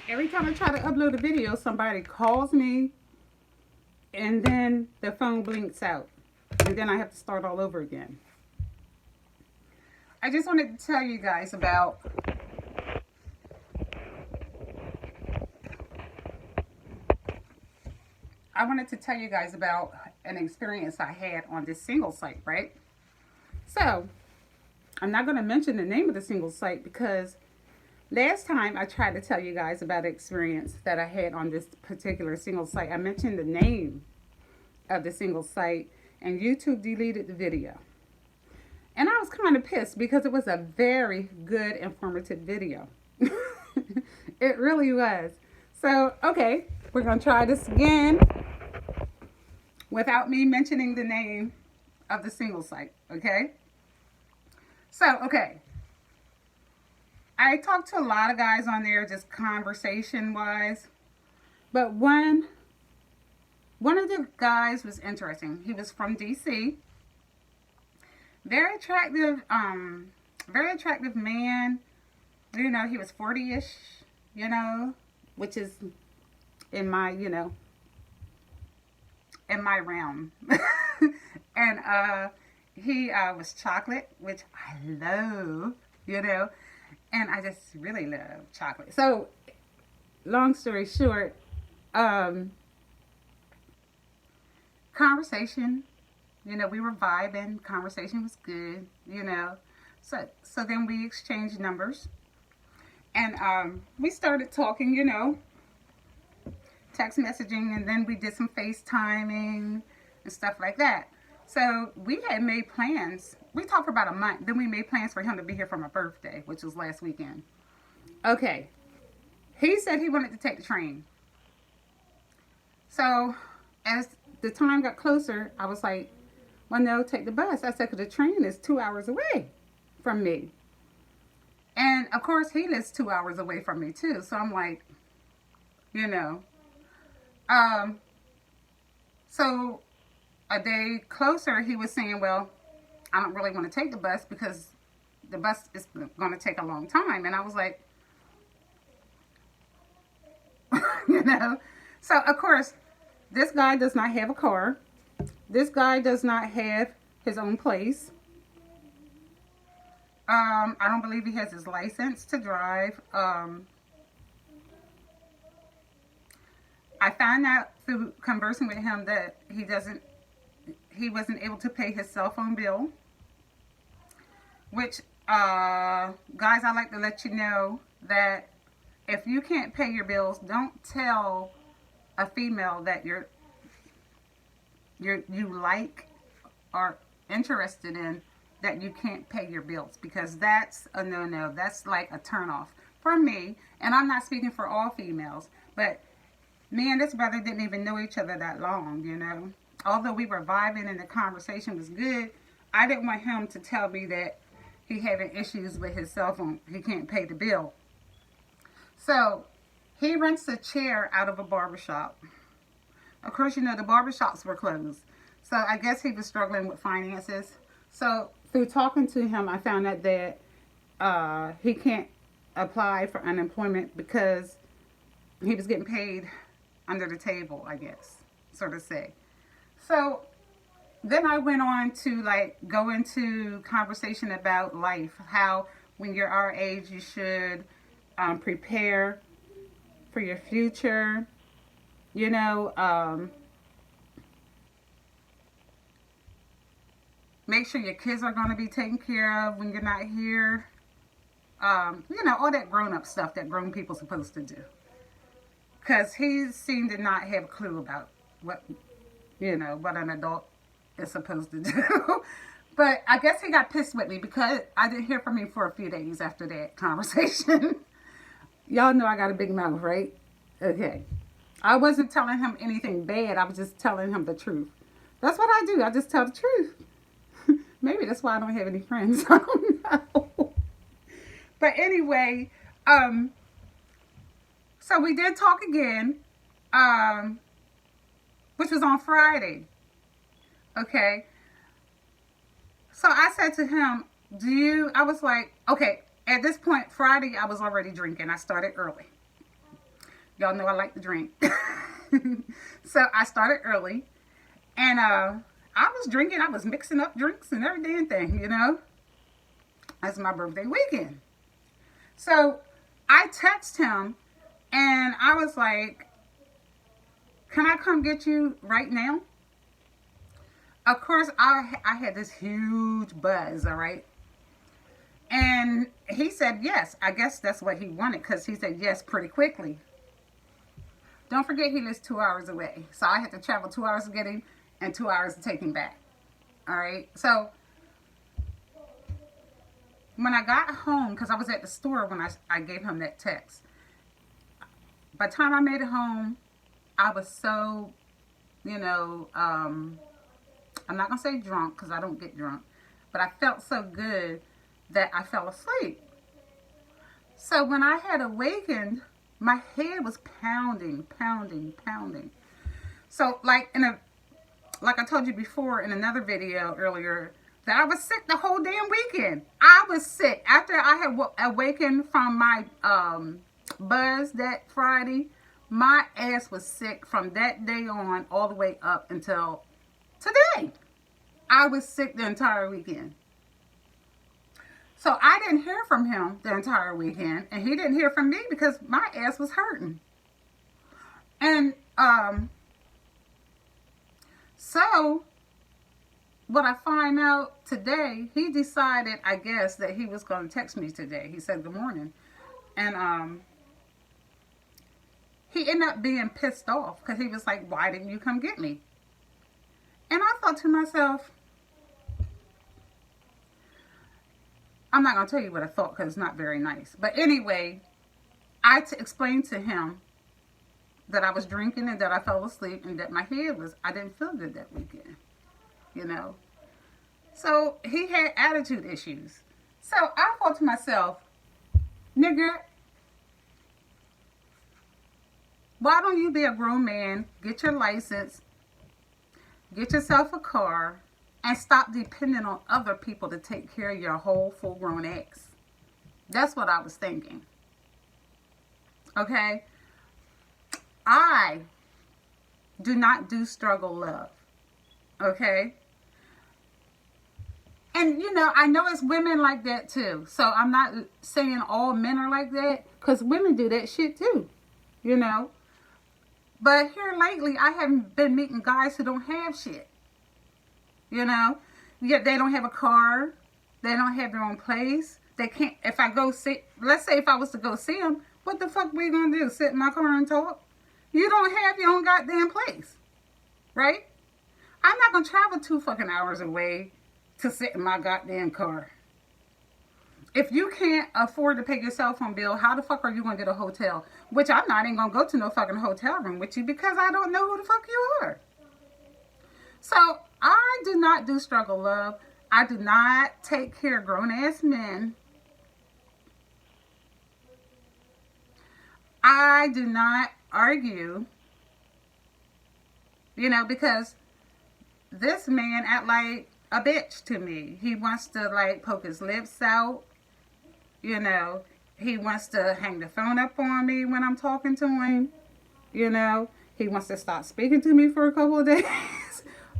Every time I try to upload a video, somebody calls me and then the phone blinks out. And then I have to start all over again. I just wanted to tell you guys about an experience I had on this single site, right? So, I'm not going to mention the name of the single site because last time I tried to tell you guys about an experience that I had on this particular single site. I mentioned the name of the single site and YouTube deleted the video. And I was kind of pissed because it was a very good, informative video. It really was. So, okay, we're going to try this again without me mentioning the name of the single site, okay? So, okay. I talked to a lot of guys on there just conversation wise, but one of the guys was interesting. He was from DC. Very attractive, very attractive man. You know, he was 40-ish, you know, which is in my, in my realm. And he was chocolate, which I love, you know, and I just really love chocolate. So, long story short, conversation, you know, we were vibing, conversation was good, you know. So then we exchanged numbers, and we started talking, you know, text messaging, and then we did some FaceTiming and stuff like that. So we had made plans. We talked for about a month. Then we made plans for him to be here for my birthday, which was last weekend. Okay. He said he wanted to take the train. So as the time got closer, I was like, well, no, take the bus. I said, because the train is 2 hours away from me. And of course, he lives 2 hours away from me too. So I'm like, you know. Um, so a day closer, he was saying, well, I don't really want to take the bus because the bus is going to take a long time. And I was like, you know. So, of course, this guy does not have a car. This guy does not have his own place. I don't believe he has his license to drive. I found out through conversing with him that he wasn't able to pay his cell phone bill. Which, guys, I'd like to let you know that if you can't pay your bills, don't tell a female that you like or interested in that you can't pay your bills, because that's a no-no. That's like a turnoff for me. And I'm not speaking for all females, but me and this brother didn't even know each other that long, you know. Although we were vibing and the conversation was good, I didn't want him to tell me that he having issues with his cell phone. He can't pay the bill. So he rents a chair out of a barbershop. Of course, you know, the barbershops were closed. So I guess he was struggling with finances. So through talking to him, I found out that he can't apply for unemployment because he was getting paid under the table, I guess, so to say. So then I went on to like go into conversation about life, how when you're our age you should prepare for your future, you know, make sure your kids are going to be taken care of when you're not here, you know, all that grown-up stuff that grown people supposed to do, because he seemed to not have a clue about what, you know, what an adult is supposed to do. But I guess he got pissed with me because I didn't hear from him for a few days after that conversation. Y'all know I got a big mouth, right? Okay. I wasn't telling him anything bad. I was just telling him the truth. That's what I do. I just tell the truth. Maybe that's why I don't have any friends. I don't know. But anyway, so we did talk again, which was on Friday. Okay. So I said to him, I was like, okay, at this point, Friday, I was already drinking. I started early. Y'all know I like to drink. So I started early, and I was drinking. I was mixing up drinks and every damn thing, you know. That's my birthday weekend. So I text him, and I was like, can I come get you right now? Of course, I had this huge buzz, all right? And he said yes. I guess that's what he wanted, because he said yes pretty quickly. Don't forget he lives 2 hours away. So I had to travel 2 hours to get him and 2 hours to take him back. All right? So when I got home, because I was at the store when I gave him that text. By the time I made it home, I was so, you know, I'm not going to say drunk, because I don't get drunk. But I felt so good that I fell asleep. So when I had awakened, my head was pounding, pounding, pounding. So like I told you before in another video earlier, that I was sick the whole damn weekend. I was sick. After I had awakened from my buzz that Friday, my ass was sick from that day on all the way up until today. I was sick the entire weekend. So I didn't hear from him the entire weekend, and he didn't hear from me because my ass was hurting. And so what I find out today, he decided, I guess, that he was going to text me today. He said good morning. And he ended up being pissed off because he was like, why didn't you come get me? And I thought to myself, I'm not going to tell you what I thought because it's not very nice. But anyway, I explained to him that I was drinking and that I fell asleep and that my head was, I didn't feel good that weekend, you know. So he had attitude issues. So I thought to myself, nigga, why don't you be a grown man, get your license, get yourself a car, and stop depending on other people to take care of your whole full-grown ass. That's what I was thinking. Okay? I do not do struggle love. Okay? And, you know, I know it's women like that too. So I'm not saying all men are like that, because women do that shit too. You know? But here lately, I haven't been meeting guys who don't have shit. You know, yet they don't have a car. They don't have their own place. They can't, if I go see, let's say if I was to go see them, what the fuck we gonna do? Sit in my car and talk? You don't have your own goddamn place, right? I'm not gonna travel 2 fucking hours away to sit in my goddamn car. If you can't afford to pay your cell phone bill, how the fuck are you gonna get a hotel? Which I'm not even gonna go to no fucking hotel room with you because I don't know who the fuck you are. So I do not do struggle love. I do not take care of grown-ass men. I do not argue, you know, because this man act like a bitch to me. He wants to like poke his lips out, you know. He wants to hang the phone up on me when I'm talking to him, you know. He wants to stop speaking to me for a couple of days.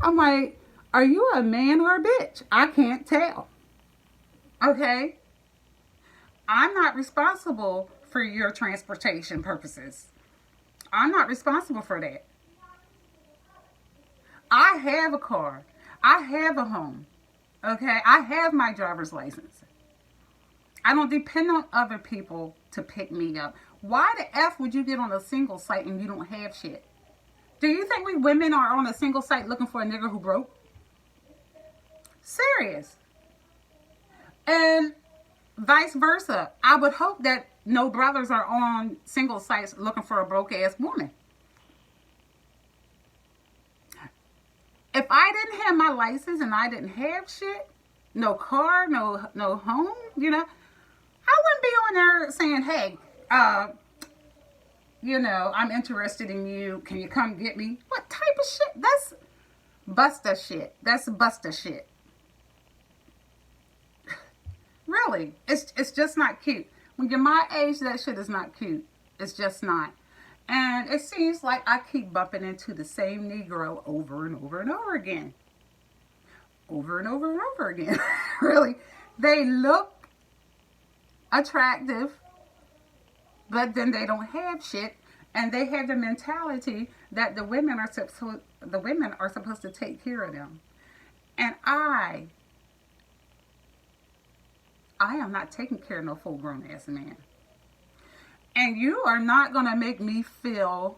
I'm like, are you a man or a bitch? I can't tell. Okay? I'm not responsible for your transportation purposes. I'm not responsible for that. I have a car. I have a home. Okay? I have my driver's license. I don't depend on other people to pick me up. Why the F would you get on a single site and you don't have shit? Do you think we women are on a single site looking for a nigga who broke? Serious. And vice versa. I would hope that no brothers are on single sites looking for a broke ass woman. If I didn't have my license and I didn't have shit, no car, no home, you know, I wouldn't be on there saying, hey, you know, I'm interested in you. Can you come get me? What type of shit? That's buster shit. That's buster shit. Really. It's just not cute. When you're my age, that shit is not cute. It's just not. And it seems like I keep bumping into the same Negro over and over and over again. Over and over and over again. Really. They look attractive, but then they don't have shit. And they have the mentality that the women are supposed to take care of them. And I am not taking care of no full grown ass man. And you are not going to make me feel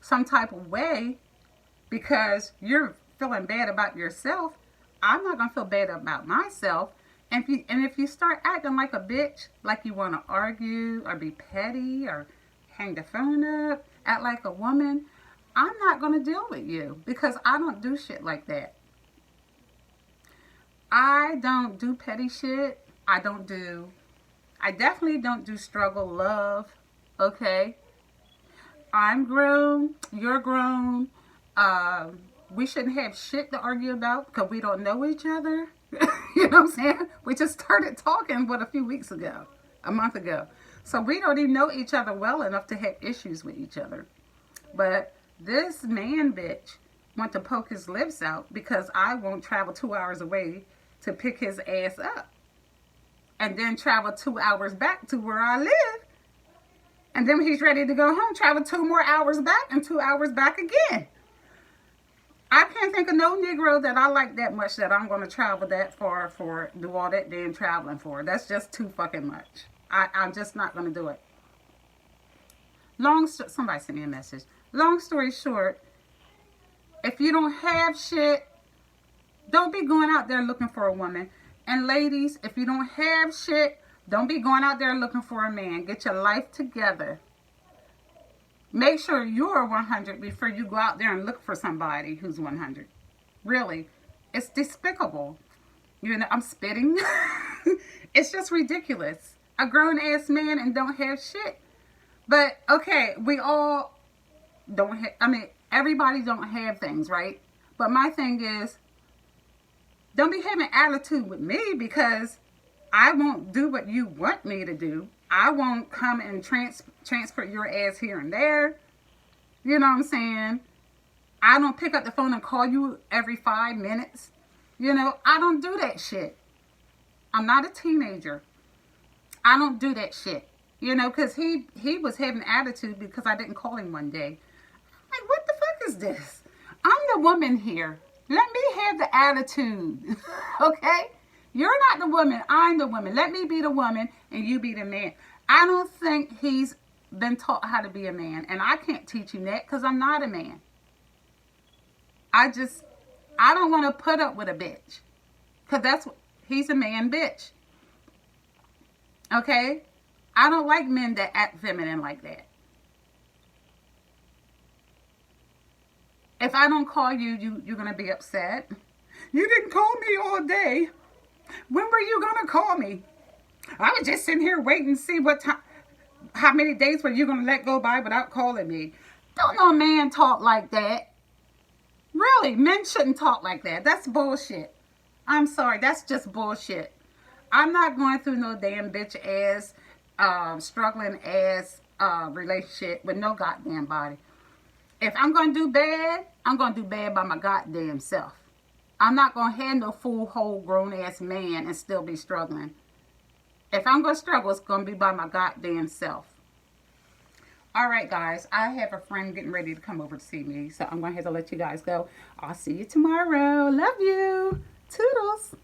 some type of way because you're feeling bad about yourself. I'm not going to feel bad about myself. And if you start acting like a bitch, like you want to argue or be petty or hang the phone up, act like a woman, I'm not going to deal with you because I don't do shit like that. I don't do petty shit. I definitely don't do struggle love, okay? I'm grown, you're grown. We shouldn't have shit to argue about because we don't know each other. You know what I'm saying? We just started talking, a few weeks ago, a month ago. So we don't even know each other well enough to have issues with each other. But this man bitch want to poke his lips out because I won't travel 2 hours away to pick his ass up. And then travel 2 hours back to where I live. And then when he's ready to go home, travel 2 more hours back and 2 hours back again. I can't think of no Negro that I like that much that I'm going to travel that far for, do all that damn traveling for. That's just too fucking much. I'm just not going to do it. Somebody sent me a message. Long story short, if you don't have shit, don't be going out there looking for a woman. And ladies, if you don't have shit, don't be going out there looking for a man. Get your life together. Make sure you're 100 before you go out there and look for somebody who's 100. Really. It's despicable. You know, I'm spitting. It's just ridiculous. A grown-ass man and don't have shit. But, okay, we all don't have, everybody don't have things, right? But my thing is, don't be having attitude with me because I won't do what you want me to do. I won't come and transfer your ass here and there. You know what I'm saying? I don't pick up the phone and call you every 5 minutes. You know, I don't do that shit. I'm not a teenager. I don't do that shit. You know, because he was having attitude because I didn't call him one day. Like, what the fuck is this? I'm the woman here. Let me have the attitude. Okay? You're not the woman. I'm the woman. Let me be the woman and you be the man. I don't think he's been taught how to be a man. And I can't teach him that because I'm not a man. I don't want to put up with a bitch. Because he's a man bitch. Okay? I don't like men that act feminine like that. If I don't call you, you're going to be upset. You didn't call me all day. When were you going to call me? I was just sitting here waiting to see how many days were you going to let go by without calling me. Don't no man talk like that. Really, men shouldn't talk like that. That's bullshit. I'm sorry, that's just bullshit. I'm not going through no damn bitch ass, struggling ass relationship with no goddamn body. If I'm going to do bad, I'm going to do bad by my goddamn self. I'm not going to have no full, whole, grown-ass man and still be struggling. If I'm going to struggle, it's going to be by my goddamn self. All right, guys. I have a friend getting ready to come over to see me, so I'm going to have to let you guys go. I'll see you tomorrow. Love you. Toodles.